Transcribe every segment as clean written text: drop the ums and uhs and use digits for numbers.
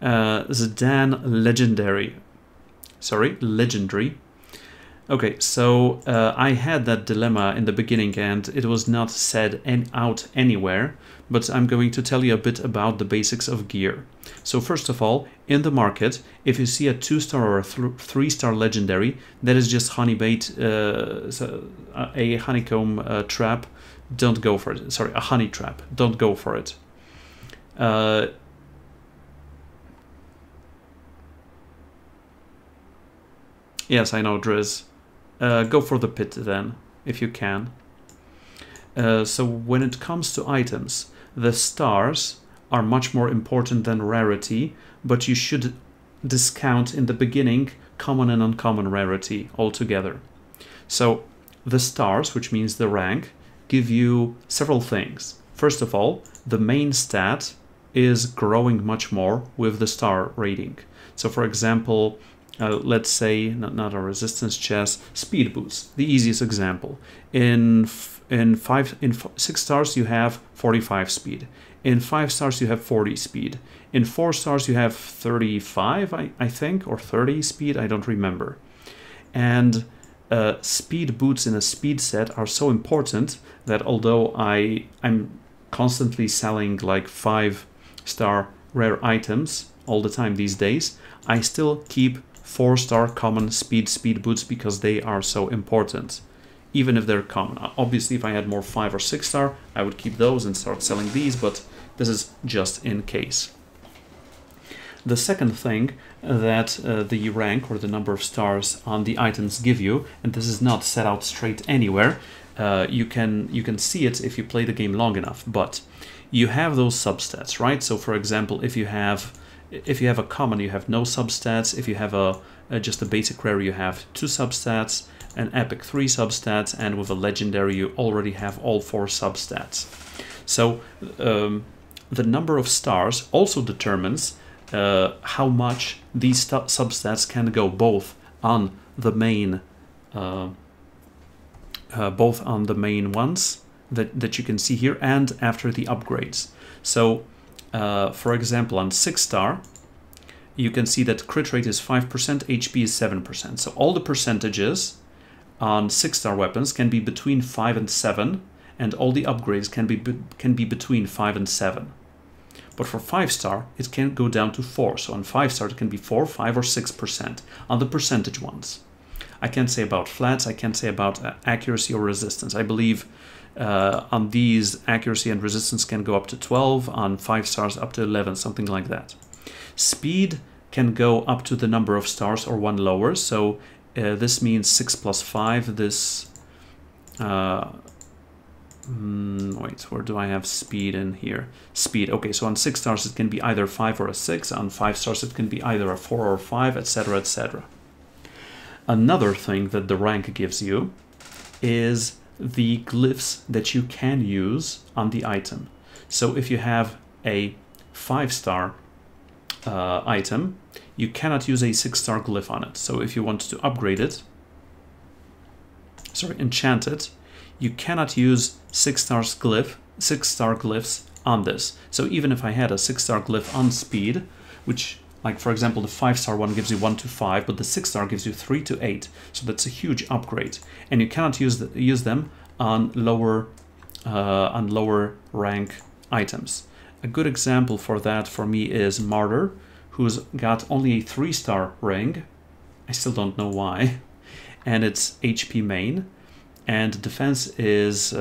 Zidane Legendary. Sorry, Legendary. Okay, so I had that dilemma in the beginning and it was not said out anywhere, but I'm going to tell you a bit about the basics of gear. So first of all, in the market, if you see a 2-star or a 3-star legendary, that is just honeybait, a honeycomb trap, don't go for it. Sorry, a honey trap, don't go for it. Yes, I know, Driz. Go for the pit then, if you can. So when it comes to items, the stars are much more important than rarity, but you should discount in the beginning common and uncommon rarity altogether. So the stars, which means the rank, give you several things. First of all, the main stat is growing much more with the star rating. So for example, let's say, not a resistance chest, speed boost, the easiest example. In 6 stars you have 45 speed. In 5 stars you have 40 speed. In 4 stars you have 35, I think, or 30 speed, I don't remember. And speed boots in a speed set are so important that although I'm constantly selling like 5-star rare items all the time these days, I still keep 4-star common speed boots because they are so important, even if they're common. Obviously, if I had more 5 or 6-star, I would keep those and start selling these, but this is just in case. The second thing that the rank or the number of stars on the items give you, and this is not set out straight anywhere, you can see it if you play the game long enough, but you have those substats, right? So for example, if you have a common, you have no substats. If you have just a basic rare, you have 2 substats, an epic 3 substats, and with a legendary you already have all 4 substats. So the number of stars also determines how much these substats can go both on the main ones that you can see here and after the upgrades. So for example, on 6-star, you can see that crit rate is 5%, HP is 7%. So all the percentages on 6-star weapons can be between 5 and 7, and all the upgrades can be between 5 and 7. But for 5-star, it can go down to 4. So on 5-star, it can be 4, 5, or 6% on the percentage ones. I can't say about flats. I can't say about accuracy or resistance. I believe on these, accuracy and resistance can go up to 12, on 5 stars up to 11, something like that. Speed can go up to the number of stars or 1 lower, so this means 6 plus 5, this... wait, where do I have speed in here? Speed, okay, so on 6 stars it can be either 5 or a 6, on 5 stars it can be either a 4 or 5, etc, etc. Another thing that the rank gives you is the glyphs that you can use on the item. So if you have a 5-star item, you cannot use a 6-star glyph on it. So if you want to upgrade it, enchant it, you cannot use 6-star glyphs on this. So even if I had a 6-star glyph on speed, which, like for example, the 5-star one gives you 1 to 5, but the 6-star gives you 3 to 8. So that's a huge upgrade, and you cannot use them on lower rank items. A good example for that for me is Martyr, who's got only a 3-star ring. I still don't know why, and it's HP main, and defense is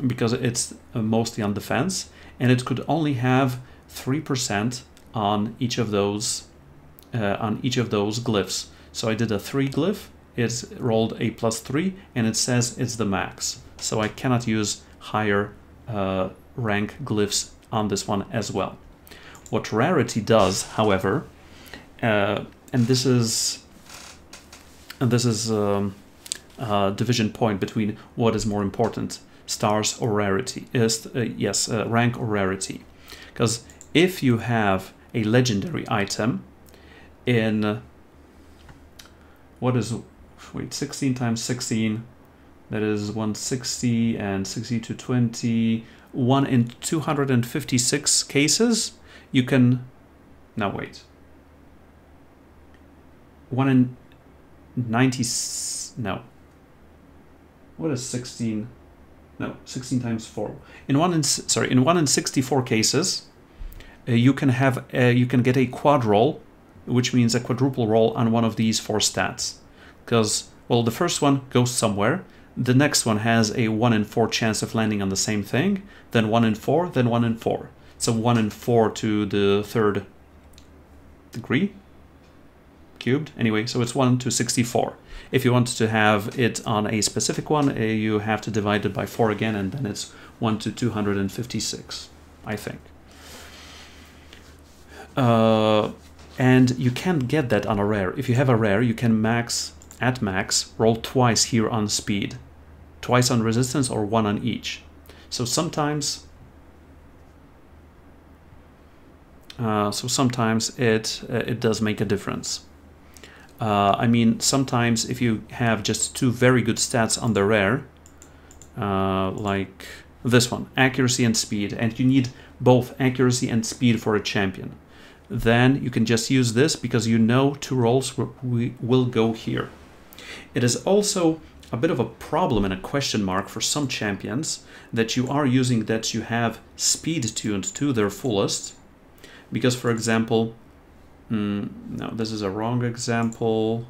because it's mostly on defense, and it could only have 3% on each of those glyphs. So I did a 3 glyph, it rolled a +3, and it says it's the max. So I cannot use higher rank glyphs on this one as well. What Rarity does, however, and this is a division point between what is more important, stars or rarity, rank or rarity. Because if you have a legendary item in 16 times 16, that is 160, and 60 to 20, 1 in 256 cases, you can Now wait. 1 in 90... No. What is 16? No, 16 times 4. In 1 in 64 cases, you can get a quad roll, which means a quadruple roll on one of these 4 stats. Because, well, the first one goes somewhere, the next one has a 1 in 4 chance of landing on the same thing, then 1 in 4, then 1 in 4. So 1 in 4 to the 3rd degree cubed. Anyway, so it's 1 to 64. If you want to have it on a specific one, you have to divide it by 4 again, and then it's 1 to 256, I think. And you can't get that on a rare. If you have a rare, you can at max, roll twice here on speed. Twice on resistance or 1 on each. So sometimes it does make a difference. I mean, sometimes if you have just 2 very good stats on the rare, like this one, accuracy and speed, and you need both accuracy and speed for a champion, then you can just use this because you know 2 rolls will go here. It is also a bit of a problem and a question mark for some champions that you are using that you have speed tuned to their fullest. Because, for example, no, this is a wrong example.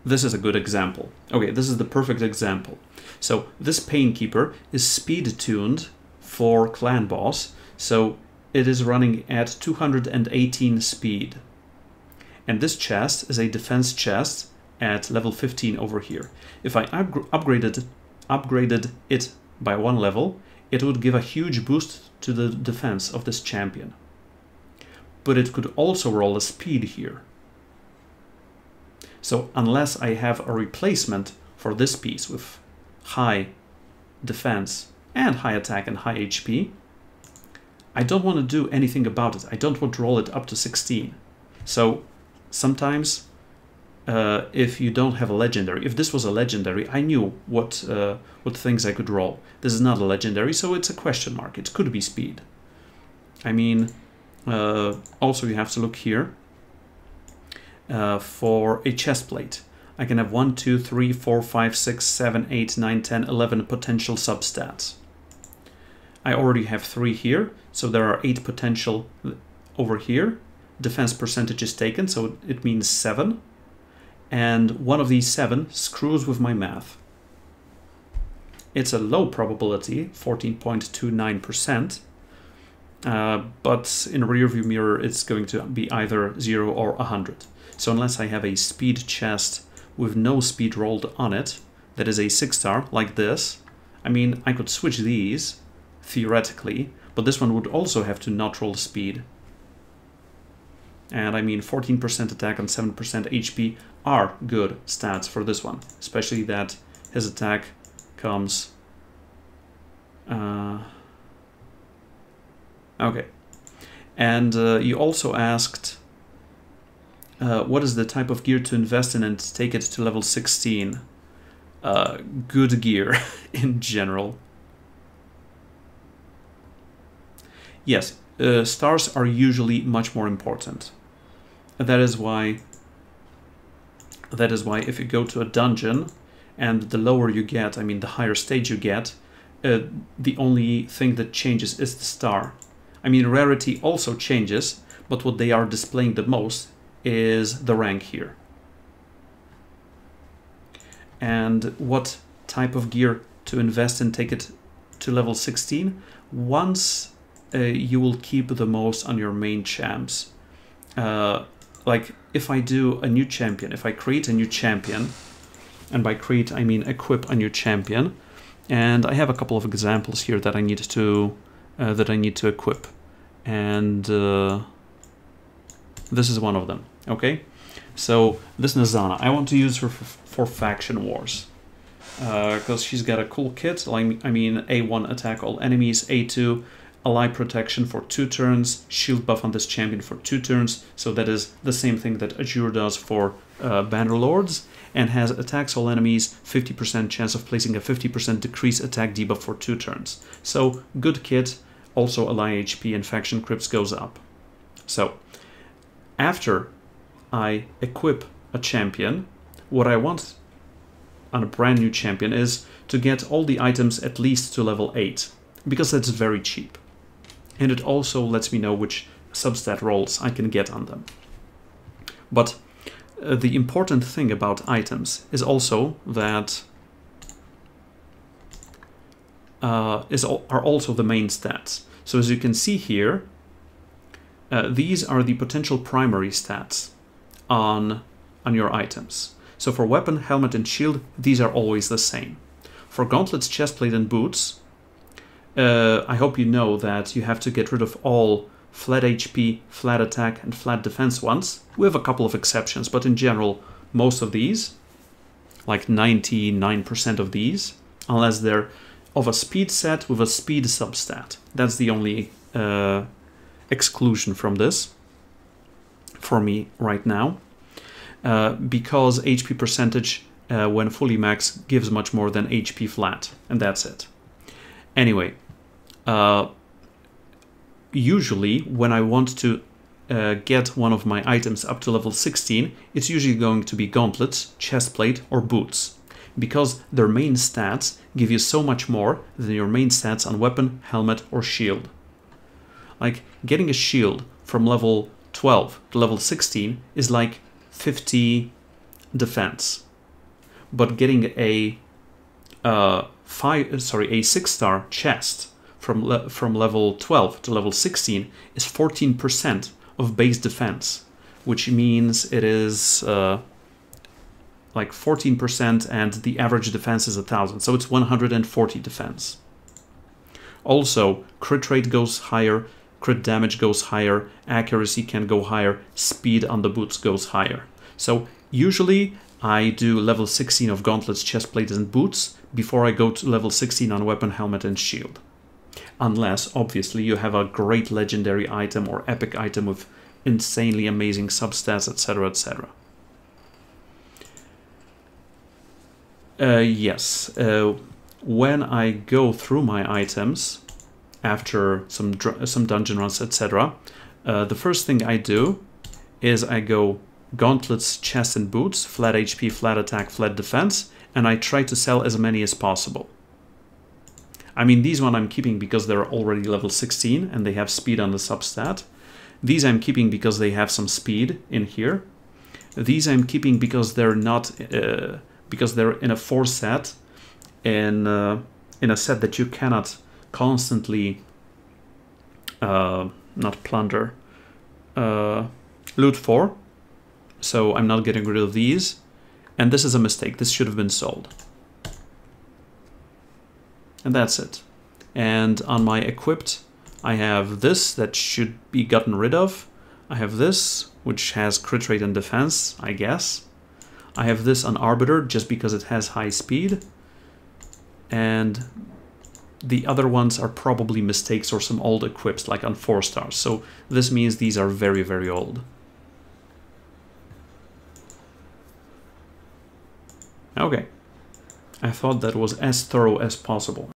This is a good example. Okay, this is the perfect example. So this Painkeeper is speed tuned for Clan Boss, so it is running at 218 speed. And this chest is a defense chest at level 15 over here. If I upgraded it by 1 level, it would give a huge boost to the defense of this champion. But it could also roll a speed here. So unless I have a replacement for this piece with high defense and high attack and high HP, I don't want to do anything about it. I don't want to roll it up to 16. So sometimes if you don't have a legendary, if this was a legendary, I knew what things I could roll. This is not a legendary, so it's a question mark. It could be speed. I mean, also you have to look here for a chest plate. I can have 1, 2, 3, 4, 5, 6, 7, 8, 9, 10, 11 potential substats. I already have 3 here, so there are 8 potential over here. Defense percentage is taken, so it means 7. And one of these 7 screws with my math. It's a low probability, 14.29%, but in rearview mirror it's going to be either 0 or 100. So unless I have a speed chest with no speed rolled on it, that is a 6-star like this, I mean, I could switch these, theoretically, but this one would also have to not roll speed. And I mean, 14% attack and 7% HP are good stats for this one, especially that his attack comes... okay. And you also asked what is the type of gear to invest in and take it to level 16? Good gear in general. Yes, stars are usually much more important. That is why if you go to a dungeon and the lower you get, I mean the higher stage you get, the only thing that changes is the star. I mean, rarity also changes, but what they are displaying the most is the rank here. And what type of gear to invest in, take it to level 16? Once you will keep the most on your main champs. Like if I do a new champion, if I create a new champion, and by create I mean equip a new champion, and I have a couple of examples here that I need to equip, and this is one of them. Okay, so this is Zana. I want to use her for faction wars because she's got a cool kit. I mean, A1 attack all enemies, A2 ally protection for 2 turns, shield buff on this champion for 2 turns, so that is the same thing that Azure does for Bannerlords, and has attacks all enemies, 50% chance of placing a 50% decrease attack debuff for 2 turns. So, good kit, also ally HP and faction crypts goes up. So, after I equip a champion, what I want on a brand new champion is to get all the items at least to level 8, because that's very cheap. And it also lets me know which substat rolls I can get on them. But the important thing about items is also that are also the main stats. So as you can see here, these are the potential primary stats on your items. So for weapon, helmet, and shield, these are always the same. For gauntlets, chestplate, and boots, I hope you know that you have to get rid of all flat HP, flat attack, and flat defense ones. We have a couple of exceptions, but in general, most of these, like 99% of these, unless they're of a speed set with a speed substat. That's the only exclusion from this for me right now, because HP percentage when fully max gives much more than HP flat, and that's it. Anyway, usually when I want to get one of my items up to level 16, it's usually going to be gauntlets, chestplate, or boots, because their main stats give you so much more than your main stats on weapon, helmet, or shield. Like, getting a shield from level 12 to level 16 is like 50 defense, but getting a 6-star chest from level 12 to level 16 is 14% of base defense, which means it is like 14%, and the average defense is 1000, so it's 140 defense. Also, crit rate goes higher, crit damage goes higher, accuracy can go higher, speed on the boots goes higher. So usually I do level 16 of gauntlets, chestplate, and boots before I go to level 16 on weapon, helmet, and shield. Unless, obviously, you have a great legendary item or epic item with insanely amazing substats, etc., etc. Yes, when I go through my items after some dungeon runs, etc., the first thing I do is I go gauntlets, chest, and boots, flat HP, flat attack, flat defense, and I try to sell as many as possible. I mean, these one I'm keeping because they're already level 16 and they have speed on the substat. These I'm keeping because they have some speed in here. These I'm keeping because they're not, because they're in a 4 set, in a set that you cannot constantly, not plunder, loot for. So I'm not getting rid of these. And this is a mistake. This should have been sold. And that's it. And on my equipped, I have this that should be gotten rid of. I have this, which has crit rate and defense, I guess. I have this on Arbiter just because it has high speed. And the other ones are probably mistakes or some old equips, like on 4 stars. So this means these are very, very old. Okay. I thought that was as thorough as possible.